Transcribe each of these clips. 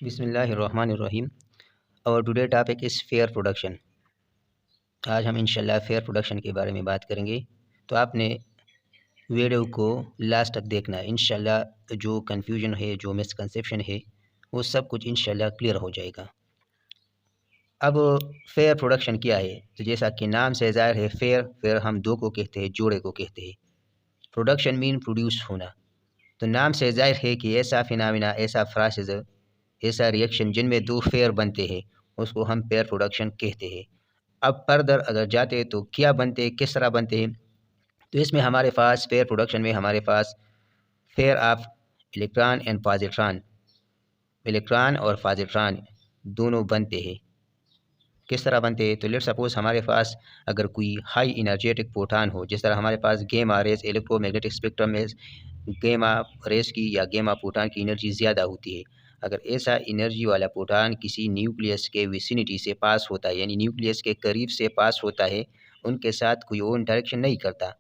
बिस्मिल्लाहिर्रहमानिर्रहीम। और today topic is fair production. आज हम इंशाल्लाह फेयर प्रोडक्शन के बारे में बात करेंगे। तो आपने वीडियो को लास्ट तक देखना है। इंशाल्लाह जो कन्फ्यूजन है, जो मिसकंसेप्शन है, वो सब कुछ इंशाल्लाह क्लियर हो जाएगा। अब फेयर प्रोडक्शन क्या है? तो जैसा कि नाम से ज़ाहिर है, फेयर हम दो को कहते हैं, जोड़े को कहते हैं। प्रोडक्शन मीन प्रोड्यूस होना। तो नाम से ज़ाहिर है कि ऐसा फिनामिना, ऐसा प्रोसेस, ऐसा रिएक्शन जिनमें दो फेयर बनते हैं, उसको हम पेयर प्रोडक्शन कहते हैं। अब फर्दर अगर जाते हैं तो क्या बनते हैं, किस तरह बनते हैं? तो इसमें हमारे पास पेयर प्रोडक्शन में हमारे पास fair of electron and positron, electron और पॉजिट्रॉन दोनों बनते हैं। किस तरह बनते हैं? तो लेट सपोज हमारे पास अगर कोई हाई इनर्जेटिक प्रोटॉन हो, जिस तरह हमारे पास गेमा रेस इलेक्ट्रोमैग्नेटिक स्पेक्ट्रम में गेमा रेस की या गेमा प्रोटॉन की एनर्जी ज़्यादा होती है। अगर ऐसा एनर्जी वाला प्रोटॉन किसी न्यूक्लियस के विसिनिटी से पास होता है, यानी न्यूक्लियस के करीब से पास होता है, उनके साथ कोई और इंटरेक्शन नहीं करता,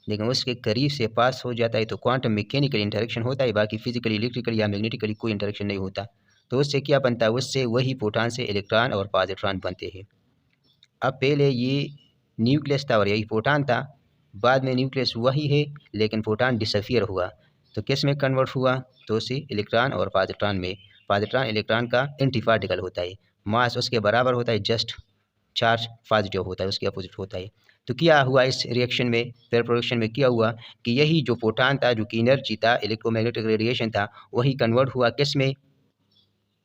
लेकिन उसके करीब से पास हो जाता है, तो क्वांटम मैकेनिकल इंटरेक्शन होता है, बाकी फिजिकली, इलेक्ट्रिकली या मैग्नेटिकली कोई इंटरेक्शन नहीं होता। तो उससे क्या बनता है? उससे वही प्रोटॉन से इलेक्ट्रॉन और पॉजिट्रॉन बनते हैं। अब पहले ये न्यूक्लियस था और यही प्रोटॉन था, बाद में न्यूक्लियस वही है लेकिन प्रोटॉन डिसअपियर हुआ, तो किस में कन्वर्ट हुआ? तो उसी इलेक्ट्रॉन और पॉजिट्रॉन में। पॉजिट्रॉन इलेक्ट्रॉन का एंटी पार्टिकल होता है, मास उसके बराबर होता है, जस्ट चार्ज पॉजिटिव होता है, उसके अपोजिट होता है। तो क्या हुआ इस रिएक्शन में, पेयर प्रोडक्शन में क्या हुआ कि यही जो प्रोटॉन था, जो कि एनर्जी था, इलेक्ट्रोमैग्नेटिक रेडिएशन था, वही कन्वर्ट हुआ किस में?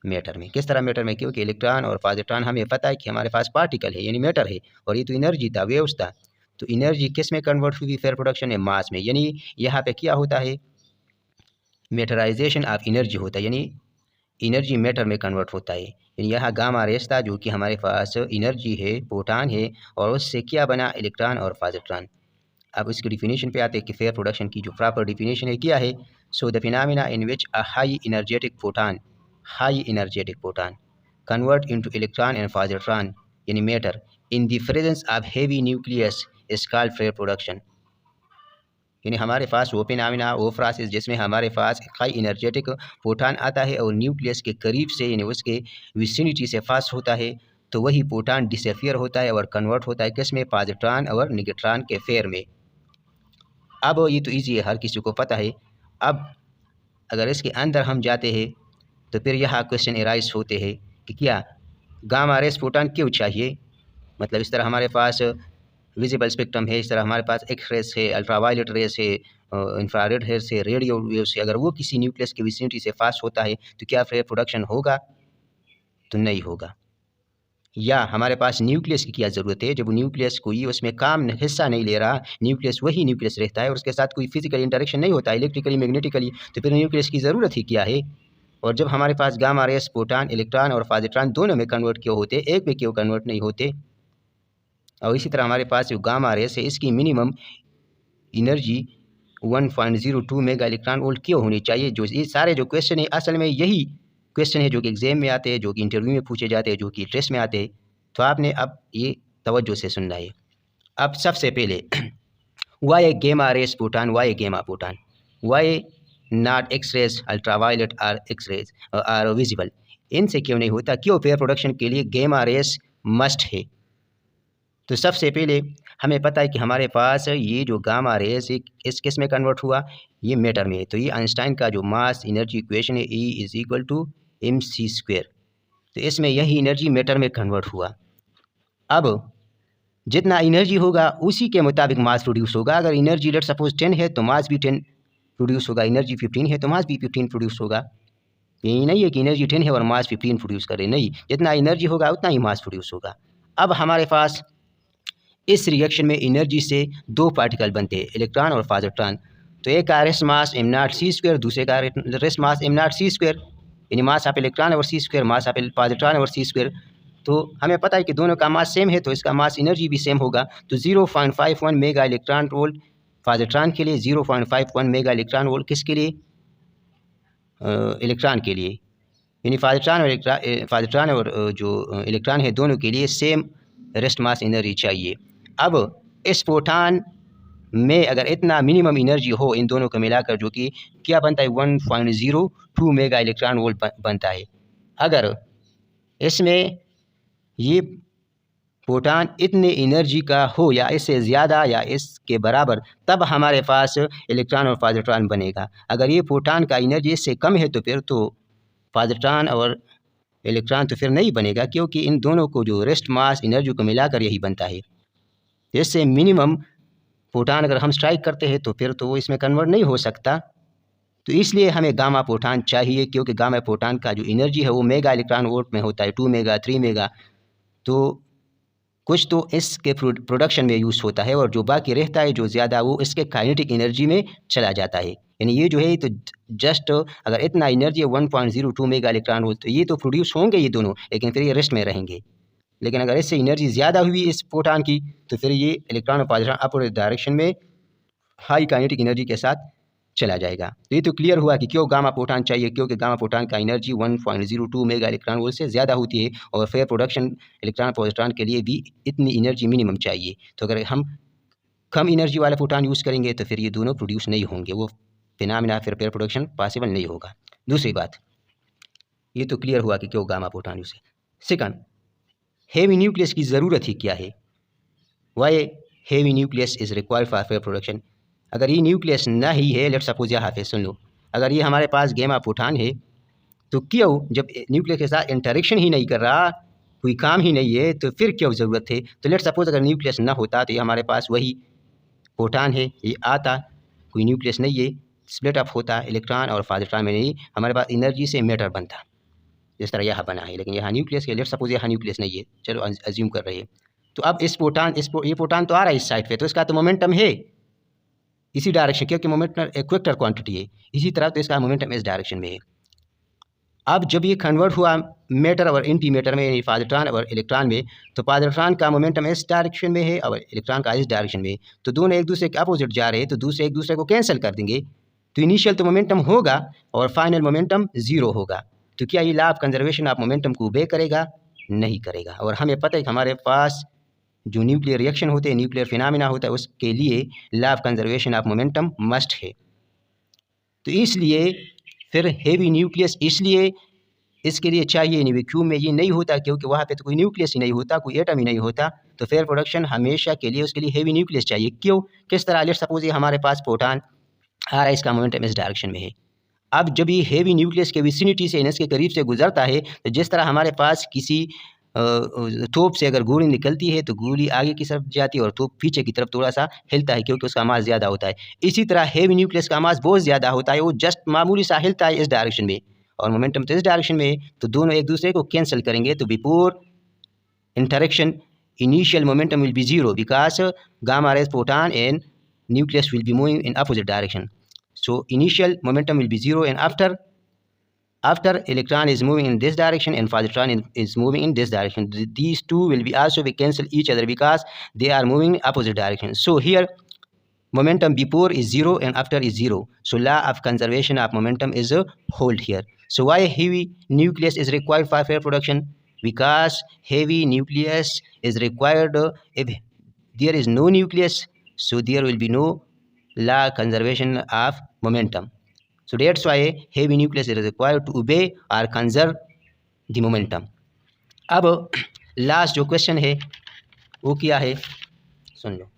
मैटर में। किस तरह मैटर में? क्योंकि इलेक्ट्रॉन और पॉजिट्रॉन हमें पता है कि हमारे पास पार्टिकल है, यानी मैटर है, और ये तो एनर्जी था, वेव्स था। तो एनर्जी किस में कन्वर्ट हुई? फेयर प्रोडक्शन में, मास में। यानी यहाँ पे क्या होता है? मैटराइजेशन ऑफ एनर्जी होता है, यानी एनर्जी मैटर में कन्वर्ट होता है। यानी यहाँ गामा रेस था, जो कि हमारे पास एनर्जी है, प्रोटॉन है, और उससे क्या बना? इलेक्ट्रॉन और पॉजिट्रॉन। अब इसकी डिफिनेशन पे आते हैं कि फेयर प्रोडक्शन की जो प्रॉपर डिफिनेशन है क्या है? So the phenomena in which a high energetic proton convert into electron and positron, यानी matter, in the presence of heavy nucleus is called fair production. यानी हमारे पास वो फिनोमेना, वो प्रोसेस जिसमें हमारे पास हाई एनर्जेटिक प्रोटॉन आता है और न्यूक्लियस के करीब से, यानी उसके विसिनिटी से पास होता है, तो वही प्रोटॉन डिसअपियर होता है और कन्वर्ट होता है किस में? पॉजिट्रॉन और निगेट्रॉन के फेयर में। अब ये तो ईजी है, हर किसी को पता है। अब अगर इसके अंदर हम जाते हैं तो फिर यहाँ क्वेश्चन एराइज होते हैं कि क्या गामा रेस प्रोटॉन क्यों चाहिए? मतलब इस तरह हमारे पास विजिबल स्पेक्ट्रम है, इस तरह हमारे पास एक्स रेस है, अल्ट्रावायलेट रेस है, इंफ्रारेड रेस है, रेडियो वेव्स है। अगर वो किसी न्यूक्लियस की विसिनिटी से पास होता है तो क्या फेयर प्रोडक्शन होगा? तो नहीं होगा। या हमारे पास न्यूक्लियस की क्या ज़रूरत है, जब न्यूक्लियस कोई उसमें काम हिस्सा नहीं ले रहा, न्यूक्लियस वही न्यूक्लियस रहता है और उसके साथ कोई फिजिकल इंटरेक्शन नहीं होता, इलेक्ट्रिकली मैग्नेटिकली, तो फिर न्यूक्लियस की ज़रूरत ही क्या है? और जब हमारे पास गामा रेस प्रोटॉन, इलेक्ट्रॉन और पॉजिट्रॉन दोनों में कन्वर्ट क्यों होते, एक में क्यों कन्वर्ट नहीं होते? और इसी तरह हमारे पास जो गामा रेस है, इसकी minimum energy 1.02 mega electron volt क्यों होनी चाहिए? जो ये सारे जो क्वेश्चन है, असल में यही क्वेश्चन है जो कि एग्जाम में आते हैं, जो कि इंटरव्यू में पूछे जाते हैं, जो कि टेस्ट में आते हैं। तो आपने अब ये तवज्जो से सुनना है। अब सबसे पहले why gamma rays photon, why gamma photon, why not X rays, ultraviolet और एक्स रेज आर विजिबल, इनसे क्यों नहीं होता? क्यों पेयर प्रोडक्शन के लिए गेमा रेस मस्ट है? तो सबसे पहले हमें पता है कि हमारे पास ये जो गामा रेस इस किस में कन्वर्ट हुआ? ये मैटर में। तो ये आइंस्टाइन का जो मास एनर्जी इक्वेशन है, E is equal to mc², तो इसमें यही एनर्जी मैटर में कन्वर्ट हुआ। अब जितना एनर्जी होगा उसी के मुताबिक मास प्रोड्यूस होगा। अगर एनर्जी लेट सपोज 10 है तो मास भी 10 प्रोड्यूस होगा, एनर्जी 15 है तो मास भी 15 प्रोड्यूस होगा। यही नहीं है कि एनर्जी 10 है और मास 15 प्रोड्यूस करे, नहीं, जितना एनर्जी होगा उतना ही मास प्रोड्यूस होगा। अब हमारे पास इस रिएक्शन में एनर्जी से दो पार्टिकल बनते हैं, इलेक्ट्रॉन और पॉजिट्रॉन। तो एक का रेस्ट मास m0c², दूसरे का रेस्ट मास m0c², यानी मास ऑफ इलेक्ट्रॉन और c², मास ऑफ पॉजिट्रॉन और c²। तो हमें पता है कि दोनों का मास सेम है, तो इसका मास एनर्जी भी सेम होगा। तो 0.51 मेगा इलेक्ट्रॉन वोल्ट पॉजिट्रॉन के लिए, 0.51 मेगा इलेक्ट्रॉन वोल्ट किसके लिए? इलेक्ट्रॉन के लिए। यानी पॉजिट्रॉन और जो इलेक्ट्रॉन है, दोनों के लिए सेम रेस्ट मास एनर्जी चाहिए। अब इस प्रोटॉन में अगर इतना मिनिमम एनर्जी हो इन दोनों को मिलाकर, जो कि क्या बनता है? 1.02 मेगा इलेक्ट्रॉन वोल्ट बनता है। अगर इसमें ये प्रोटॉन इतने एनर्जी का हो या इससे ज़्यादा या इसके बराबर, तब हमारे पास इलेक्ट्रॉन और पॉजिट्रॉन बनेगा। अगर ये प्रोटॉन का एनर्जी इससे कम है तो फिर तो पॉजिट्रॉन और इलेक्ट्रॉन तो फिर नहीं बनेगा, क्योंकि इन दोनों को जो रेस्ट मास एनर्जी को मिलाकर यही बनता है। इससे मिनिमम प्रोटॉन अगर हम स्ट्राइक करते हैं तो फिर तो वो इसमें कन्वर्ट नहीं हो सकता। तो इसलिए हमें गामा प्रोटॉन चाहिए, क्योंकि गामा प्रोटॉन का जो एनर्जी है वो मेगा इलेक्ट्रॉन वोल्ट में होता है, 2 मेगा 3 मेगा। तो कुछ तो इसके प्रोडक्शन में यूज़ होता है और जो बाकी रहता है जो ज़्यादा वो इसके काइनेटिक एनर्जी में चला जाता है। यानी ये जो है तो जस्ट अगर इतना एनर्जी है 1.02 मेगा इलेक्ट्रॉन वोल्ट, तो ये तो प्रोड्यूस होंगे ये दोनों, लेकिन फिर ये रेस्ट में रहेंगे। लेकिन अगर इससे एनर्जी ज़्यादा हुई इस प्रोटॉन की तो फिर ये इलेक्ट्रॉन और पॉजिट्रॉन अपोजिट डायरेक्शन में हाई काइनेटिक एनर्जी के साथ चला जाएगा। तो ये तो क्लियर हुआ कि क्यों गामा प्रोटॉन चाहिए, क्योंकि गामा प्रोटॉन का एनर्जी 1.02 मेगा इलेक्ट्रॉन वोल्ट से ज़्यादा होती है और फिर प्रोडक्शन इलेक्ट्रॉन पॉजिट्रॉन के लिए भी इतनी एनर्जी मिनिमम चाहिए। तो अगर हम कम एनर्जी वाला प्रोटॉन यूज़ करेंगे तो फिर ये दोनों प्रोड्यूस नहीं होंगे, वो फिनोमेना फिर प्रोडक्शन पॉसिबल नहीं होगा। दूसरी बात, ये तो क्लियर हुआ कि क्यों गामा प्रोटॉन यूज़ है। सेकंड, हेवी न्यूक्लियस की ज़रूरत ही क्या है? Why heavy nucleus is required for pair production. अगर ये न्यूक्लियस ना ही है, लेट्स सपोज यहाँ पे सुन लो, अगर ये हमारे पास गामा प्रोटॉन है तो क्यों, जब न्यूक्लियस के साथ इंटरेक्शन ही नहीं कर रहा, कोई काम ही नहीं है, तो फिर क्यों ज़रूरत है? तो लेट्स सपोज अगर न्यूक्लियस ना होता तो ये हमारे पास वही प्रोटॉन है, ये आता, कोई न्यूक्लियस नहीं है, स्प्लिट अप होता इलेक्ट्रॉन और पॉजिट्रॉन में, नहीं हमारे पास एनर्जी से मैटर बनता, जिस तरह यहाँ बना है। लेकिन यहाँ न्यूक्लियस है, लेट्स सपोज यहाँ न्यूक्लियस नहीं है, चलो अज्यूम कर रहे हैं। तो अब इस प्रोटॉन ये प्रोटॉन तो आ रहा है इस साइड पे, तो इसका तो मोमेंटम है इसी डायरेक्शन, क्योंकि मोमेंटम एक वेक्टर क्वांटिटी है, इसी तरह तो इसका मोमेंटम इस डायरेक्शन में है। अब जब ये कन्वर्ट हुआ मैटर और एंटी मैटर में, यानी पॉजिट्रॉन और इलेक्ट्रॉन में, तो पॉजिट्रॉन का मोमेंटम इस डायरेक्शन में है और इलेक्ट्रॉन का इस डायरेक्शन में, तो दोनों एक दूसरे के अपोजिट जा रहे हैं, तो दूसरे एक दूसरे को कैंसिल कर देंगे। तो इनिशियल तो मोमेंटम होगा और फाइनल मोमेंटम ज़ीरो होगा। तो क्या ये law of conservation of momentum को ओबे करेगा? नहीं करेगा। और हमें पता है कि हमारे पास जो न्यूक्लियर रिएक्शन होते हैं, न्यूक्लियर फिनोमेना होता है, उसके लिए law of conservation of momentum must है। तो इसलिए फिर हेवी न्यूक्लियस इसलिए इसके लिए चाहिए नहीं। वैक्यूम में ये नहीं होता, क्योंकि वहाँ पे तो कोई न्यूक्लियस ही नहीं होता, कोई एटम ही नहीं होता, तो फेयर प्रोडक्शन हमेशा के लिए उसके लिए हेवी न्यूक्लियस चाहिए। क्यों? किस तरह? लेट्स सपोज ये हमारे पास प्रोटॉन आ रहा है, इसका मोमेंटम इस डायरेक्शन में है। अब जब ये हेवी न्यूक्लियस के विसिनिटी से, इसके करीब से गुजरता है, तो जिस तरह हमारे पास किसी तोप से अगर गोली निकलती है तो गोली आगे की तरफ जाती है और तोप पीछे की तरफ थोड़ा सा हिलता है, क्योंकि उसका मास ज़्यादा होता है। इसी तरह हेवी न्यूक्लियस का मास बहुत ज़्यादा होता है, वो जस्ट मामूली सा हिलता है इस डायरेक्शन में और मोमेंटम तो इस डायरेक्शन में, तो दोनों एक दूसरे को कैंसिल करेंगे। तो before interaction initial momentum will be zero, because gamma rays proton and nucleus will be moving in opposite direction. So initial momentum will be zero, and after electron is moving in this direction and positron is moving in this direction, these two will be also be cancel each other because they are moving in opposite direction. So here momentum before is zero and after is zero. So law of conservation of momentum is hold here. So why heavy nucleus is required for fair production? Because heavy nucleus is required. If there is no nucleus, so there will be no law conservation of momentum. So that's why heavy nucleus is required to obey or conserve the momentum. अब last जो question है वो क्या है, सुन लो।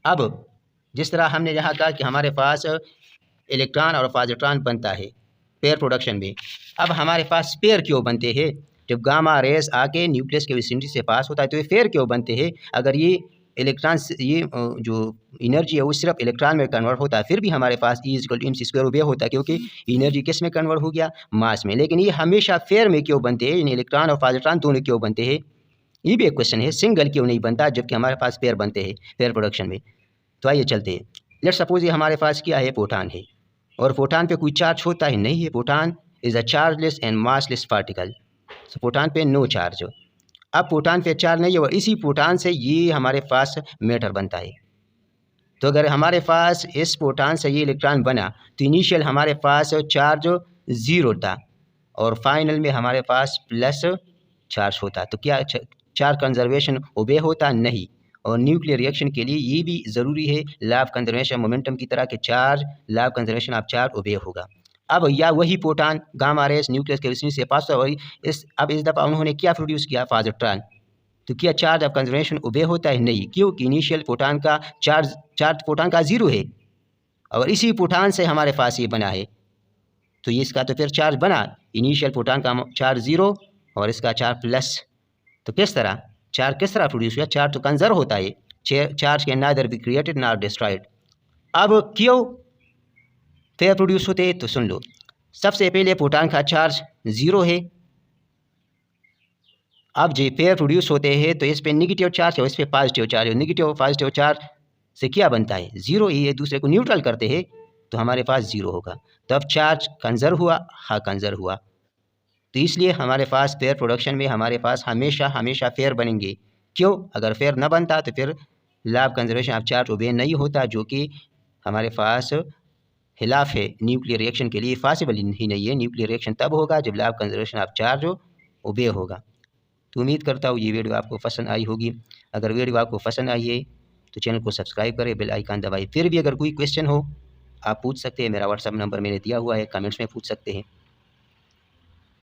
अब जिस तरह हमने यहाँ कहा कि हमारे पास इलेक्ट्रॉन और पॉजिट्रॉन बनता है पेयर प्रोडक्शन में, अब हमारे पास पेयर क्यों बनते हैं? जब गामा रेस आके न्यूक्लियस के विसिनिटी से पास होता है तो ये पेयर क्यों बनते हैं? अगर ये इलेक्ट्रॉन, ये जो एनर्जी है वो सिर्फ इलेक्ट्रॉन में कन्वर्ट होता है, फिर भी हमारे पास E=mc² ओबे होता है, क्योंकि एनर्जी किस में कन्वर्ट हो गया? मास में। लेकिन ये हमेशा फेयर में क्यों बनते हैं? इलेक्ट्रॉन और पॉजिट्रॉन दोनों क्यों बनते हैं? ये भी एक क्वेश्चन है। सिंगल क्यों नहीं बनता जबकि हमारे पास पेयर बनते हैं पेयर प्रोडक्शन में? तो आइए चलते हैं। लेट्स सपोज ये हमारे पास क्या है? प्रोटॉन है, और प्रोटॉन पे कोई चार्ज होता है? नहीं है। Proton is a chargeless and massless particle. So proton पे नो चार्ज। अब प्रोटॉन पे चार्ज नहीं है और इसी प्रोटॉन से ये हमारे पास मैटर बनता है। तो अगर हमारे पास इस प्रोटॉन से ये इलेक्ट्रॉन बना तो इनिशियल हमारे पास चार्ज ज़ीरो था और फाइनल में हमारे पास प्लस चार्ज होता। तो क्या चार्ज कंजर्वेशन ओबे होता? नहीं। और न्यूक्लियर रिएक्शन के लिए ये भी ज़रूरी है लॉ ऑफ कंजर्वेशन मोमेंटम की तरह कि charge, law of conservation of charge obey होगा। अब या वही प्रोटॉन गामा रेस न्यूक्लियस के विषय से पास हुई अब इस दफ़ा उन्होंने क्या प्रोड्यूस किया, पॉजिट्रॉन। तो क्या चार्ज ऑफ कंजर्वेशन ओबे होता है? नहीं, क्योंकि इनिशियल प्रोटॉन का चार्ज प्रोटॉन का 0 है और इसी प्रोटॉन से हमारे पास ये बना है, तो ये इसका तो फिर चार्ज बना, इनिशियल प्रोटॉन का चार्ज 0 और इसका चार्ज प्लस। तो किस तरह चार्ज किस तरह प्रोड्यूस हुआ? चार्ज तो कंजर्व होता है, charge can neither be created nor destroyed. अब क्यों फेयर प्रोड्यूस होते हैं? तो सुन लो, सबसे पहले प्रोटॉन का चार्ज 0 है। अब जो पेयर प्रोड्यूस होते हैं तो इस पे नेगेटिव चार्ज है, इस पे पॉजिटिव चार्ज है। नेगेटिव और पॉजिटिव चार्ज से क्या बनता है? 0 ही, एक दूसरे को न्यूट्रल करते हैं तो हमारे पास 0 होगा। तो अब चार्ज कंजर्व हुआ? हाँ कंजर्व हुआ। तो इसलिए हमारे पास पेयर प्रोडक्शन में हमारे पास हमेशा हमेशा पेयर बनेंगे। क्यों? अगर पेयर न बनता तो फिर law of conservation of charge obey नहीं होता, जो कि हमारे पास खिलाफ है न्यूक्लियर रिएक्शन के लिए, पॉसिबल ही नहीं है। न्यूक्लियर रिएक्शन तब होगा जब law of conservation of charge obey होगा। तो उम्मीद करता हूँ ये वीडियो आपको पसंद आई होगी। अगर वीडियो आपको पसंद आई है तो चैनल को सब्सक्राइब करें, बेल आइकन दबाएं। फिर भी अगर कोई क्वेश्चन हो आप पूछ सकते हैं, मेरा व्हाट्सअप नंबर मैंने दिया हुआ है, कमेंट्स में पूछ सकते हैं।